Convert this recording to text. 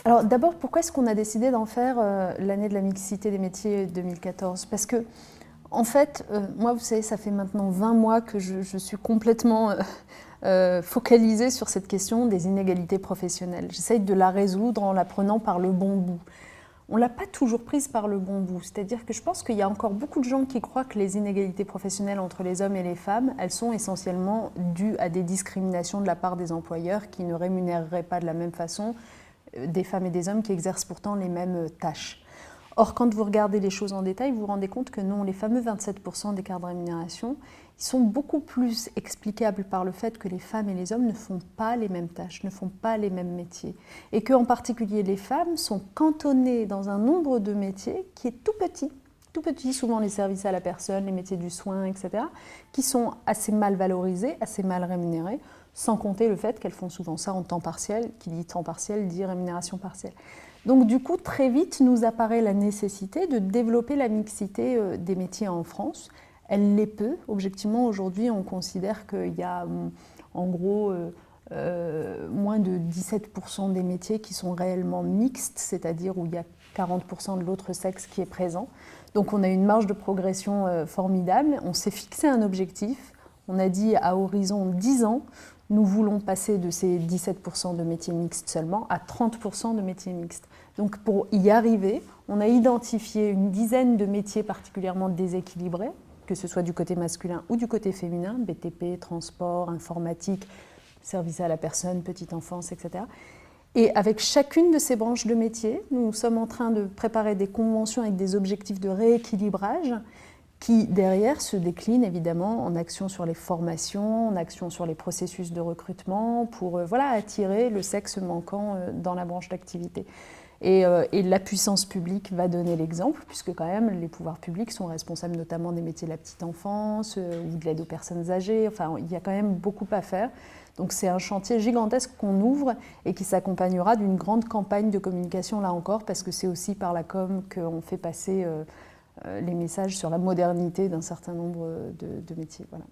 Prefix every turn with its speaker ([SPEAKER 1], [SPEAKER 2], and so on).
[SPEAKER 1] Alors d'abord, pourquoi est-ce qu'on a décidé d'en faire l'année de la mixité des métiers 2014? Parce que, en fait, moi, vous savez, ça fait maintenant 20 mois que je suis complètement focalisée sur cette question des inégalités professionnelles. J'essaye de la résoudre en la prenant par le bon bout. On ne l'a pas toujours prise par le bon bout. C'est-à-dire que je pense qu'il y a encore beaucoup de gens qui croient que les inégalités professionnelles entre les hommes et les femmes, elles sont essentiellement dues à des discriminations de la part des employeurs qui ne rémunéreraient pas de la même façon des femmes et des hommes qui exercent pourtant les mêmes tâches. Or, quand vous regardez les choses en détail, vous vous rendez compte que non, les fameux 27% d'écart de rémunération, ils sont beaucoup plus explicables par le fait que les femmes et les hommes ne font pas les mêmes tâches, ne font pas les mêmes métiers. Et qu'en particulier, les femmes sont cantonnées dans un nombre de métiers qui est tout petit, souvent les services à la personne, les métiers du soin, etc., qui sont assez mal valorisés, assez mal rémunérés, sans compter le fait qu'elles font souvent ça en temps partiel. Qui dit temps partiel dit rémunération partielle. Donc du coup, très vite, nous apparaît la nécessité de développer la mixité des métiers en France. Elle l'est peu. Objectivement, aujourd'hui, on considère qu'il y a en gros moins de 17% des métiers qui sont réellement mixtes, c'est-à-dire où il y a 40% de l'autre sexe qui est présent. Donc on a une marge de progression formidable. On s'est fixé un objectif. On a dit à horizon 10 ans, nous voulons passer de ces 17% de métiers mixtes seulement à 30% de métiers mixtes. Donc pour y arriver, on a identifié une dizaine de métiers particulièrement déséquilibrés, que ce soit du côté masculin ou du côté féminin, BTP, transport, informatique, service à la personne, petite enfance, etc. Et avec chacune de ces branches de métiers, nous sommes en train de préparer des conventions avec des objectifs de rééquilibrage qui, derrière, se déclinent évidemment en action sur les formations, en action sur les processus de recrutement pour attirer le sexe manquant dans la branche d'activité. Et la puissance publique va donner l'exemple, puisque quand même les pouvoirs publics sont responsables notamment des métiers de la petite enfance ou de l'aide aux personnes âgées. Enfin, il y a quand même beaucoup à faire. Donc c'est un chantier gigantesque qu'on ouvre et qui s'accompagnera d'une grande campagne de communication là encore, parce que c'est aussi par la com qu'on fait passer les messages sur la modernité d'un certain nombre de métiers. Voilà.